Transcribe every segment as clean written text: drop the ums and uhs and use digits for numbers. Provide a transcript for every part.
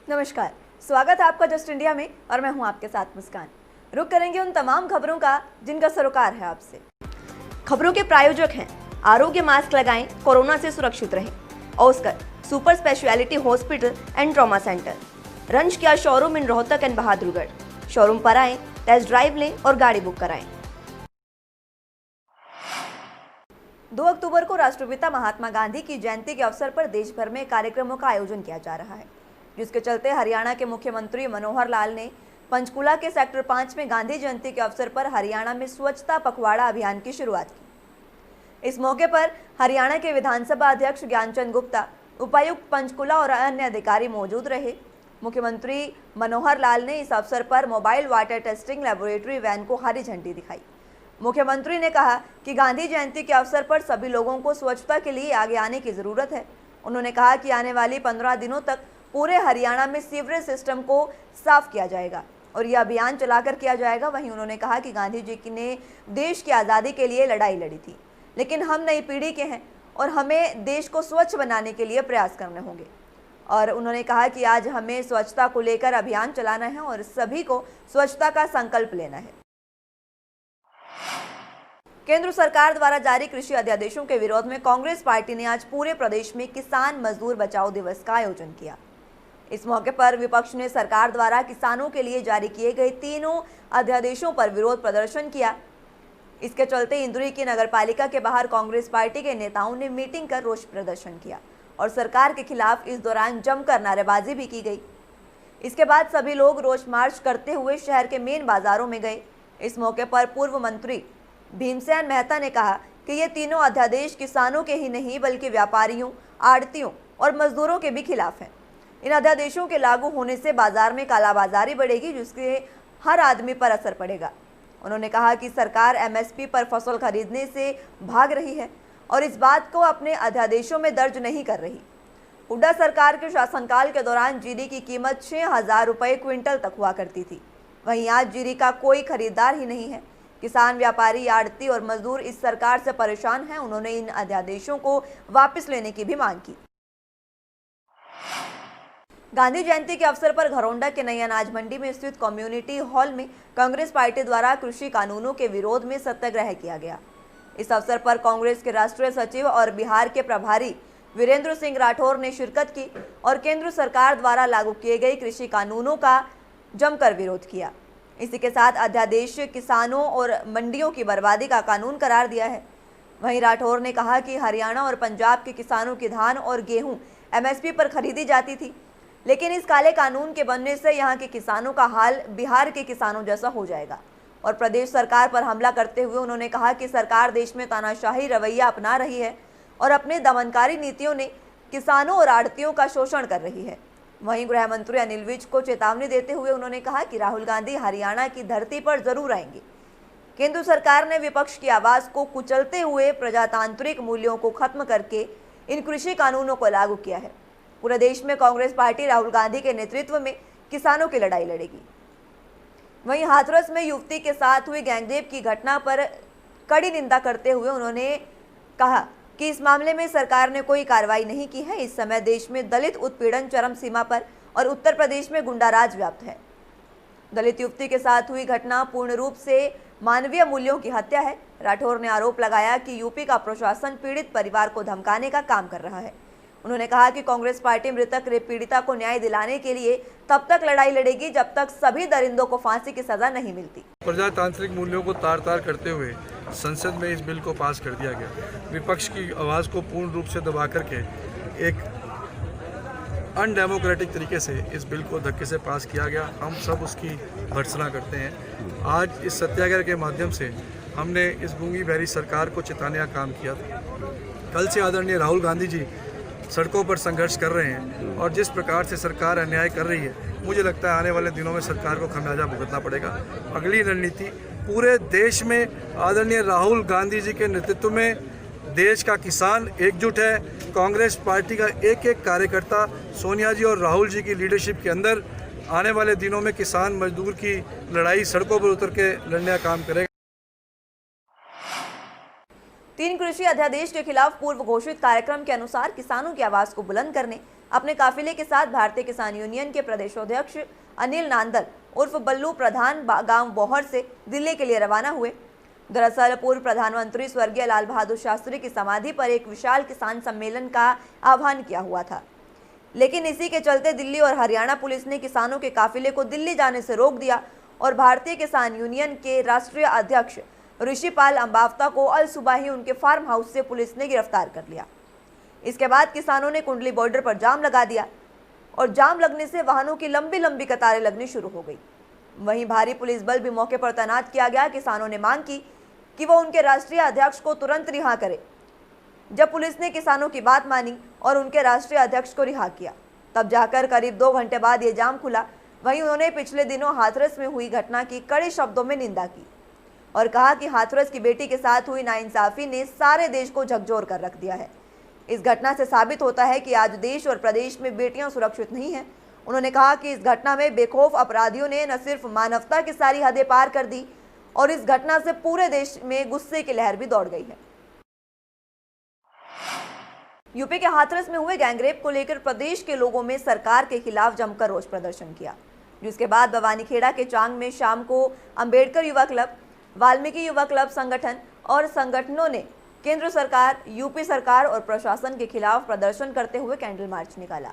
नमस्कार, स्वागत है आपका जस्ट इंडिया में और मैं हूं आपके साथ मुस्कान। रुक करेंगे उन तमाम खबरों का जिनका सरोकार है आपसे। खबरों के प्रायोजक हैं आरोग्य मास्क लगाएं, कोरोना से सुरक्षित रहें। Oscar super speciality hospital and trauma centre, रंज किया showroom in Rohtak and Bahadurgarh. Showroom पर आएं, टेस्ट ड्राइव लें और गाड़ी बुक कराएं। 2 अक्टूबर को राष्ट्रपिता महात्मा गांधी की जयंती के अवसर पर देश भर में कार्यक्रमों का आयोजन किया जा रहा है, जिसके चलते हरियाणा के मुख्यमंत्री मनोहर लाल ने पंचकुला के सेक्टर 5 में गांधी जयंती के अवसर पर हरियाणा में स्वच्छता पखवाड़ा अभियान की शुरुआत की। इस मौके पर हरियाणा के विधानसभा अध्यक्ष ज्ञानचंद गुप्ता, उपायुक्त पंचकुला और अन्य अधिकारी मौजूद रहे। मुख्यमंत्री मनोहर लाल ने इस अवसर पर mobile water testing laboratory van को हरी झंडी दिखाई। मुख्यमंत्री ने कहा कि गांधी जयंती के अवसर पर सभी लोगों को स्वच्छता के लिए आगे आने की जरूरत है। उन्होंने कहा कि आने वाली 15 दिनों तक पूरे हरियाणा में सीवरेज सिस्टम को साफ किया जाएगा और यह अभियान चलाकर किया जाएगा। वहीं उन्होंने कहा कि गांधी जी ने देश की आज़ादी के लिए लड़ाई लड़ी थी, लेकिन हम नई पीढ़ी के हैं और हमें देश को स्वच्छ बनाने के लिए प्रयास करने होंगे। और उन्होंने कहा कि आज हमें स्वच्छता को लेकर अभियान चलाना है और सभी को स्वच्छता का संकल्प लेना है। केंद्र सरकार द्वारा जारी कृषि अध्यादेशों के विरोध में कांग्रेस पार्टी ने आज पूरे प्रदेश में किसान मजदूर बचाओ दिवस का आयोजन किया। इस मौके पर विपक्ष ने सरकार द्वारा किसानों के लिए जारी किए गए तीनों अध्यादेशों पर विरोध प्रदर्शन किया। इसके चलते इंदौर की नगरपालिका के बाहर कांग्रेस पार्टी के नेताओं ने मीटिंग कर रोष प्रदर्शन किया और सरकार के खिलाफ इस दौरान जमकर नारेबाजी भी की गई। इसके बाद सभी लोग रोष मार्च करते हुए शहर के मेन बाजारों में गए। इस मौके पर पूर्व मंत्री भीमसेन मेहता ने कहा कि ये तीनों अध्यादेश किसानों के ही नहीं बल्कि व्यापारियों, आड़तियों और मजदूरों के भी खिलाफ हैं। इन अध्यादेशों के लागू होने से बाजार में कालाबाजारी बढ़ेगी, जिससे हर आदमी पर असर पड़ेगा। उन्होंने कहा कि सरकार एमएसपी पर फसल खरीदने से भाग रही है और इस बात को अपने अध्यादेशों में दर्ज नहीं कर रही। हुड्डा सरकार के शासनकाल के दौरान जीरी की कीमत 6,000 रुपये क्विंटल तक हुआ करती थी, वहीं आज जीरी का कोई खरीदार ही नहीं है। किसान, व्यापारी, आड़ती और मजदूर इस सरकार से परेशान हैं। उन्होंने इन अध्यादेशों को वापस लेने की भी मांग की। गांधी जयंती के अवसर पर घरौंडा के नई अनाज मंडी में स्थित कम्युनिटी हॉल में कांग्रेस पार्टी द्वारा कृषि कानूनों के विरोध में सत्याग्रह किया गया। इस अवसर पर कांग्रेस के राष्ट्रीय सचिव और बिहार के प्रभारी वीरेंद्र सिंह राठौर ने शिरकत की और केंद्र सरकार द्वारा लागू किए गए कृषि कानूनों का जमकर विरोध किया। इसी के साथ अध्यादेश किसानों और मंडियों की बर्बादी का कानून करार दिया है। वहीं राठौर ने कहा कि हरियाणा और पंजाब के किसानों की धान और गेहूं एमएसपी पर खरीदी जाती थी, लेकिन इस काले कानून के बनने से यहाँ के किसानों का हाल बिहार के किसानों जैसा हो जाएगा। और प्रदेश सरकार पर हमला करते हुए उन्होंने कहा कि सरकार देश में तानाशाही रवैया अपना रही है और अपने दमनकारी नीतियों ने किसानों और आड़तियों का शोषण कर रही है। वहीं गृह मंत्री अनिल विज को चेतावनी देते हुए उन्होंने कहा कि राहुल गांधी हरियाणा की धरती पर जरूर आएंगे। केंद्र सरकार ने विपक्ष की आवाज को कुचलते हुए प्रजातांत्रिक मूल्यों को खत्म करके इन कृषि कानूनों को लागू किया है। पूरे देश में कांग्रेस पार्टी राहुल गांधी के नेतृत्व में किसानों की लड़ाई लड़ेगी। वहीं हाथरस में युवती के साथ हुई गैंगरेप की घटना पर कड़ी निंदा करते हुए उन्होंने कहा कि इस मामले में सरकार ने कोई कार्रवाई नहीं की है। इस समय देश में दलित उत्पीड़न चरम सीमा पर और उत्तर प्रदेश में गुंडाराज व्याप्त है। दलित युवती के साथ हुई घटना पूर्ण रूप से मानवीय मूल्यों की हत्या है। राठौर ने आरोप लगाया कि यूपी का प्रशासन पीड़ित परिवार को धमकाने का काम कर रहा है। उन्होंने कहा कि कांग्रेस पार्टी मृतक रेप पीड़िता को न्याय दिलाने के लिए तब तक लड़ाई लड़ेगी जब तक सभी दरिंदों को फांसी की सजा नहीं मिलती। प्रजातांत्रिक मूल्यों को तार-तार करते हुए संसद में इस बिल को पास कर दिया गया। विपक्ष की आवाज़ को पूर्ण रूप से दबा करके एक अनडेमोक्रेटिक तरीके से इस बिल को धक्के से पास किया गया। हम सब उसकी भर्त्सना करते हैं। आज इस सत्याग्रह के माध्यम से हमने इस गूंगी बहरी सरकार को चिताने का काम किया था। कल से आदरणीय राहुल गांधी जी सड़कों पर संघर्ष कर रहे हैं और जिस प्रकार से सरकार अन्याय कर रही है, मुझे लगता है आने वाले दिनों में सरकार को खामियाजा भुगतना पड़ेगा। अगली रणनीति पूरे देश में आदरणीय राहुल गांधी जी के नेतृत्व में देश का किसान एकजुट है। कांग्रेस पार्टी का एक एक कार्यकर्ता सोनिया जी और राहुल जी की लीडरशिप के अंदर आने वाले दिनों में किसान मजदूर की लड़ाई सड़कों पर उतर के लड़ने का काम करेगा। 3 कृषि अध्यादेश के खिलाफ पूर्व घोषित कार्यक्रम के अनुसार किसानों की आवाज को बुलंद करने अपने काफिले के साथ भारतीय किसान यूनियन के प्रदेशाध्यक्ष अनिल नांदल उर्फ बल्लू प्रधान गांव बोहर से दिल्ली के लिए रवाना हुए। दरअसल पूर्व प्रधानमंत्री स्वर्गीय लाल बहादुर शास्त्री की समाधि पर एक विशाल किसान सम्मेलन का आह्वान किया हुआ था, लेकिन इसी के चलते दिल्ली और हरियाणा पुलिस ने किसानों के काफिले को दिल्ली जाने से रोक दिया और भारतीय किसान यूनियन के राष्ट्रीय अध्यक्ष ऋषिपाल अंबावता को अल सुबह ही उनके फार्म हाउस से पुलिस ने गिरफ्तार कर लिया। इसके बाद किसानों ने कुंडली बॉर्डर पर जाम लगा दिया और जाम लगने से वाहनों की लंबी लंबी कतारें लगनी शुरू हो गई। वहीं भारी पुलिस बल भी मौके पर तैनात किया गया। किसानों ने मांग की कि वो उनके राष्ट्रीय अध्यक्ष को तुरंत रिहा करे। जब पुलिस ने किसानों की बात मानी और उनके राष्ट्रीय अध्यक्ष को रिहा किया, तब जाकर करीब 2 घंटे बाद ये जाम खुला। वहीं उन्होंने पिछले दिनों हाथरस में हुई घटना की कड़े शब्दों में निंदा की और कहा कि हाथरस की बेटी के साथ हुई नाइंसाफी ने सारे देश को झकझोर कर रख दिया है। इस घटना से साबित होता है कि आज देश और प्रदेश में बेटियां सुरक्षित नहीं हैं। उन्होंने कहा कि इस घटना में बेखौफ अपराधियों ने न सिर्फ मानवता की सारी हदें पार कर दी और इस घटना से पूरे देश में गुस्से की लहर भी दौड़ गई है। यूपी के हाथरस में हुए गैंगरेप को लेकर प्रदेश के लोगों में सरकार के खिलाफ जमकर रोष प्रदर्शन किया, जिसके बाद भवानीखेड़ा के चांग में शाम को अंबेडकर युवा क्लब, वाल्मीकि युवा क्लब संगठन और संगठनों ने केंद्र सरकार, यूपी सरकार और प्रशासन के खिलाफ प्रदर्शन करते हुए कैंडल मार्च निकाला।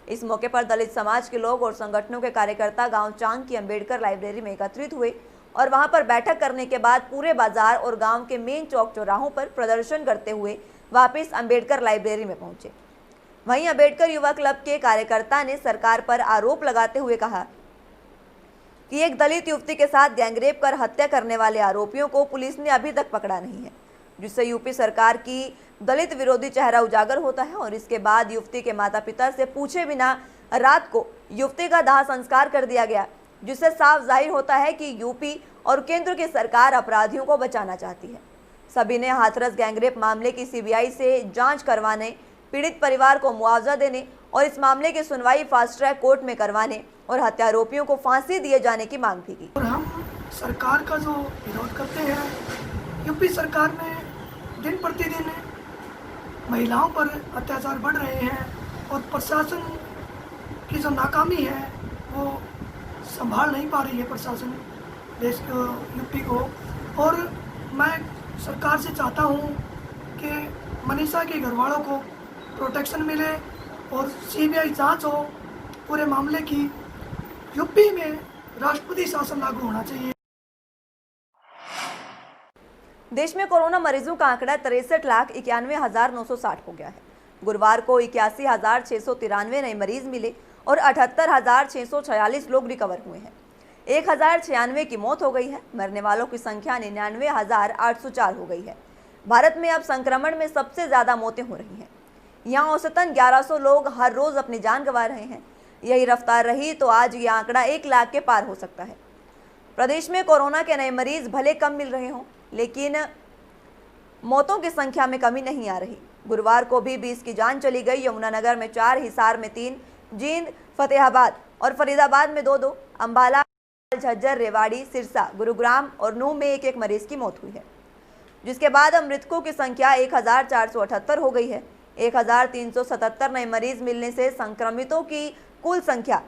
इस मौके पर दलित समाज के लोग और संगठनों के कार्यकर्ता गांव चांग की अंबेडकर लाइब्रेरी में एकत्रित हुए और वहां पर बैठक करने के बाद पूरे बाजार और गांव के मेन चौक चौराहों पर प्रदर्शन करते हुए वापस अंबेडकर लाइब्रेरी में पहुंचे। वहीं अंबेडकर युवा क्लब के कार्यकर्ता ने सरकार पर आरोप लगाते हुए कहा कि एक दलित युवती के साथ गैंगरेप कर हत्या करने वाले आरोपियों को पुलिस ने अभी तक पकड़ा नहीं है, जिससे यूपी सरकार की दलित विरोधी चेहरा उजागर होता है। और इसके बाद युवती के माता पिता से पूछे बिना रात को युवती का दाह संस्कार कर दिया गया, जिससे साफ जाहिर होता है कि यूपी और केंद्र की सरकार अपराधियों को बचाना चाहती है। सभी ने हाथरस गैंगरेप मामले की सीबीआई से जांच करवाने, पीड़ित परिवार को मुआवजा देने और इस मामले की सुनवाई फास्ट ट्रैक कोर्ट में करवाने और हत्यारोपियों को फांसी दिए जाने की मांग भी की। और हम सरकार का जो विरोध करते हैं, यूपी सरकार में दिन प्रतिदिन महिलाओं पर अत्याचार बढ़ रहे हैं और प्रशासन की जो नाकामी है वो संभाल नहीं पा रही है प्रशासन देश को, यूपी को। और मैं सरकार से चाहता हूँ कि मनीषा के घरवालों को प्रोटेक्शन मिले और सीबीआई जांच हो पूरे मामले की। यूपी में राष्ट्रपति शासन लागू होना चाहिए। देश में कोरोना मरीजों का आंकड़ा 63,91,960 हो गया है। गुरुवार को 81,693 नए मरीज मिले और 78,646 लोग रिकवर हुए हैं। 1,096 की मौत हो गई है। मरने वालों की संख्या 99,804 हो गई है। भारत में अब संक्रमण में सबसे ज्यादा मौतें हो रही हैं। यहाँ औसतन 1100 लोग हर रोज अपनी जान गंवा रहे हैं। यही रफ्तार रही तो आज ये आंकड़ा 1 लाख के पार हो सकता है। प्रदेश में कोरोना के नए मरीज भले कम मिल रहे हों, लेकिन मौतों की संख्या में कमी नहीं आ रही। गुरुवार को भी 20 की जान चली गई। यमुनानगर में 4, हिसार में 3, जींद, फतेहाबाद और फरीदाबाद में 2-2, अंबाला, झज्जर, रेवाड़ी, सिरसा, गुरुग्राम और नूंह में 1-1 मरीज की मौत हुई है, जिसके बाद अब मृतकों की संख्या 1,478 हो गई है। 1,377 नए मरीज मिलने से संक्रमितों की कुल संख्या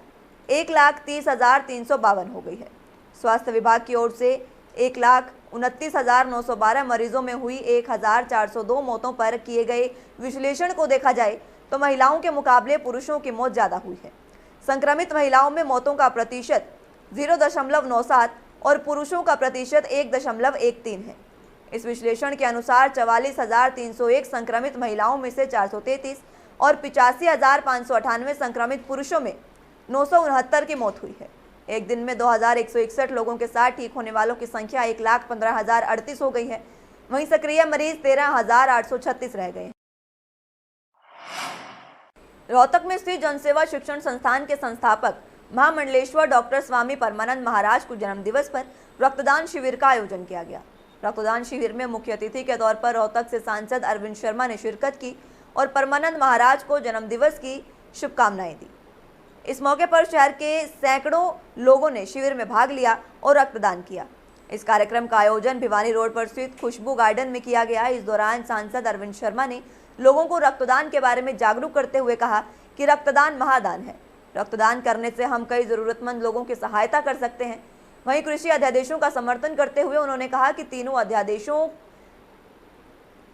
1,30,352 हो गई है। स्वास्थ्य विभाग की ओर से 1,29,912 मरीजों में हुई 1,402 मौतों पर किए गए विश्लेषण को देखा जाए तो महिलाओं के मुकाबले पुरुषों की मौत ज्यादा हुई है। संक्रमित महिलाओं में मौतों का प्रतिशत 0.97 और पुरुषों का प्रतिशत 1.13 है। इस विश्लेषण के अनुसार 44,301 संक्रमित महिलाओं में से 433 और 85,598 संक्रमित पुरुषों में 969 की मौत हुई है। एक दिन में 2,161 लोगों के साथ ठीक होने वालों की संख्या 1,15,038 हो गई है। वहीं सक्रिय मरीज 13,836 रह गए। रोहतक में स्थित जनसेवा शिक्षण संस्थान के संस्थापक महामंडलेश्वर डॉक्टर स्वामी परमानंद महाराज को जन्म दिवस पर रक्तदान शिविर का आयोजन किया गया। रक्तदान शिविर में मुख्य अतिथि के तौर पर रोहतक से सांसद अरविंद शर्मा ने शिरकत की और परमानंद महाराज को जन्म दिवस की शुभकामनाएं दी। इस मौके पर शहर के सैकड़ों लोगों ने शिविर में भाग लिया और रक्तदान किया। इस कार्यक्रम का आयोजन भिवानी रोड पर स्थित खुशबू गार्डन में किया गया। इस दौरान सांसद अरविंद शर्मा ने लोगों को रक्तदान के बारे में जागरूक करते हुए कहा कि रक्तदान महादान है। रक्तदान करने से हम कई जरूरतमंद लोगों की सहायता कर सकते हैं। वहीं कृषि अध्यादेशों का समर्थन करते हुए उन्होंने कहा कि तीनों अध्यादेशों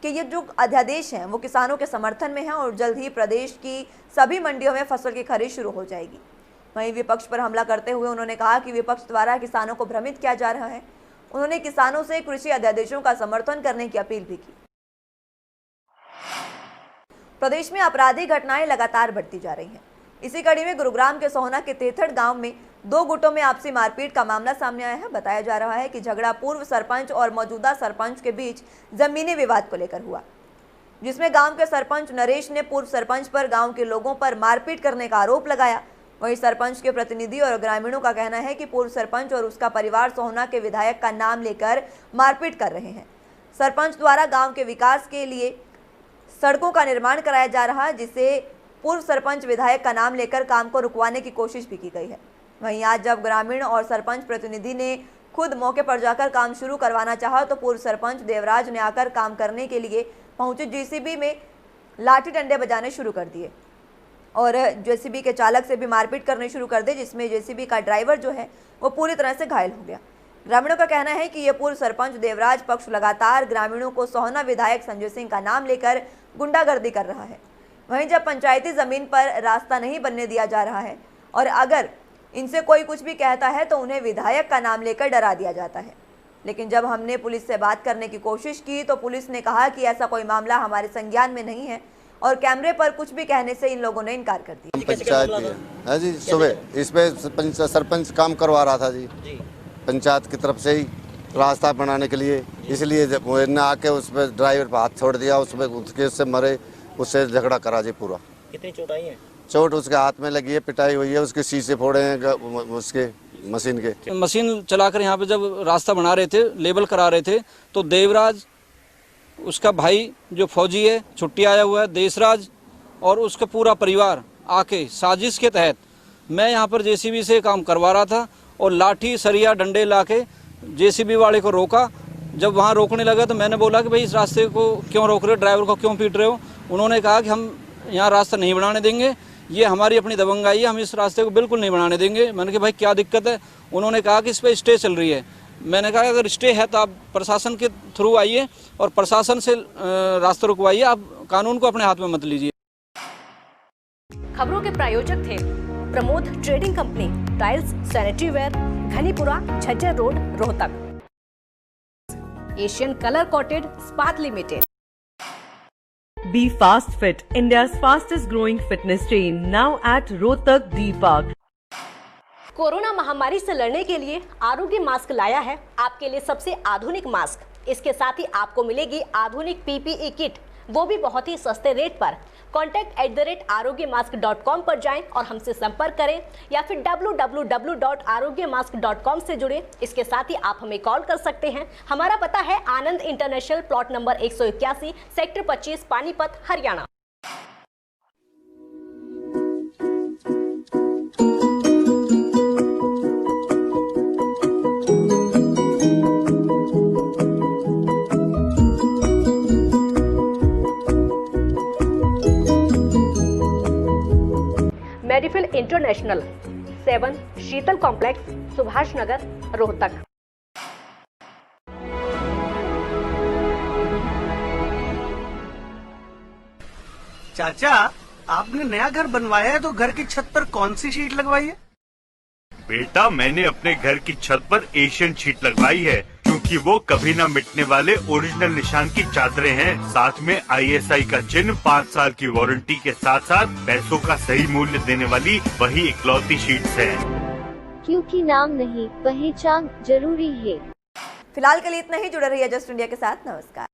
कि ये जो अध्यादेश हैं वो किसानों के समर्थन में हैं और जल्द ही प्रदेश की सभी मंडियों में फसल की खरीद शुरू हो जाएगी। वहीं विपक्ष पर हमला करते हुए उन्होंने कहा कि विपक्ष द्वारा किसानों को भ्रमित किया जा रहा है। उन्होंने किसानों से कृषि अध्यादेशों का समर्थन करने की अपील भी की। प्रदेश में आपराधिक घटनाएं लगातार बढ़ती जा रही हैं। इसी कड़ी में गुरुग्राम के सोहना के तेथड़ गांव में 2 गुटों में आपसी मारपीट का मामला सामने आया है। बताया जा रहा है कि झगड़ा पूर्व सरपंच और मौजूदा सरपंच के बीच जमीनी विवाद को लेकर हुआ, जिसमें गांव के सरपंच नरेश ने पूर्व सरपंच पर गांव के लोगों पर मारपीट करने का आरोप लगाया। वहीं सरपंच के प्रतिनिधि और ग्रामीणों का कहना है कि पूर्व सरपंच और उसका परिवार सोहना के विधायक का नाम लेकर मारपीट कर रहे हैं। सरपंच द्वारा गाँव के विकास के लिए सड़कों का निर्माण कराया जा रहा है, जिसे पूर्व सरपंच विधायक का नाम लेकर काम को रुकवाने की कोशिश भी की गई है। वहीं आज जब ग्रामीण और सरपंच प्रतिनिधि ने खुद मौके पर जाकर काम शुरू करवाना चाहा तो पूर्व सरपंच देवराज ने आकर काम करने के लिए पहुंचे जेसीबी में लाठी डंडे बजाने शुरू कर दिए और जेसीबी के चालक से भी मारपीट करने शुरू कर दी, जिसमें जेसीबी का ड्राइवर जो है वो पूरी तरह से घायल हो गया। ग्रामीणों का कहना है कि ये पूर्व सरपंच देवराज पक्ष लगातार ग्रामीणों को सोहना विधायक संजय सिंह का नाम लेकर गुंडागर्दी कर रहा है। वहीं जब पंचायती जमीन पर रास्ता नहीं बनने दिया जा रहा है और अगर इनसे कोई कुछ भी कहता है तो उन्हें विधायक का नाम लेकर डरा दिया जाता है। लेकिन जब हमने पुलिस से बात करने की कोशिश की तो पुलिस ने कहा कि ऐसा कोई मामला हमारे संज्ञान में नहीं है और कैमरे पर कुछ भी कहने से इन लोगों ने इनकार कर दिया। पंचायत है जी, सुबह इस पे सरपंच काम करवा रहा था जी पंचायत की तरफ से ही रास्ता बनाने के लिए, इसलिए न आके उस पर ड्राइवर पर हाथ छोड़ दिया, उससे मरे, उससे झगड़ा करा जी पूरा। कितनी चोट आई है? चोट उसके हाथ में लगी है, पिटाई हुई है, उसके शीशे फोड़े हैं उसके मशीन चलाकर यहाँ पे जब रास्ता बना रहे थे, लेबल करा रहे थे, तो देवराज, उसका भाई जो फौजी है छुट्टी आया हुआ है, देशराज और उसका पूरा परिवार आके साजिश के तहत मैं यहाँ पर जेसीबी से काम करवा रहा था और लाठी सरिया डंडे लाके जेसीबी वाले को रोका। जब वहाँ रोकने लगा तो मैंने बोला कि भाई इस रास्ते को क्यों रोक रहे हो, ड्राइवर को क्यों पीट रहे हो। उन्होंने कहा कि हम यहाँ रास्ता नहीं बनाने देंगे, ये हमारी अपनी दबंगाई है, हम इस रास्ते को बिल्कुल नहीं बनाने देंगे। मैंने कहा भाई क्या दिक्कत है? उन्होंने कहा कि इस पर स्टे चल रही है। मैंने कहा अगर स्टे है तो आप प्रशासन के थ्रू आइए और प्रशासन से रास्ता रुकवाइए, आप कानून को अपने हाथ में मत लीजिए। खबरों के प्रायोजक थे Pramod trading company, tiles, sanitary ware, Ghanipura, Jhajjar road, Rohtak. Asian colour coated Ispat limited. Be Fast Fit, India's fastest growing fitness chain, now at Rohtak D Park. Corona महामारी से लड़ने के लिए आरोग्य मास्क लाया है आपके लिए सबसे आधुनिक मास्क। इसके साथ ही आपको मिलेगी आधुनिक पीपीई किट, वो भी बहुत ही सस्ते रेट पर। contact@arogyamask.com पर जाएं और हमसे संपर्क करें या फिर www.arogyamask.com से जुड़े। इसके साथ ही आप हमें कॉल कर सकते हैं। हमारा पता है Anand international, plot number 181, sector 25, Panipat, Haryana. Medifil international, 7 Sheetal complex, Subhash Nagar, Rohtak. चाचा, आपने नया घर बनवाया है तो घर की छत पर कौन सी शीट लगवाई है? बेटा, मैंने अपने घर की छत पर एशियन शीट लगवाई है क्योंकि वो कभी न मिटने वाले ओरिजिनल निशान की चादरें हैं। साथ में ISI का चिन्ह, 5 साल की वारंटी के साथ साथ पैसों का सही मूल्य देने वाली वही इकलौती शीट्स हैं। क्योंकि नाम नहीं, पहचान जरूरी है। फिलहाल के लिए इतना ही। जुड़े रहिए जस्ट इंडिया के साथ। नमस्कार।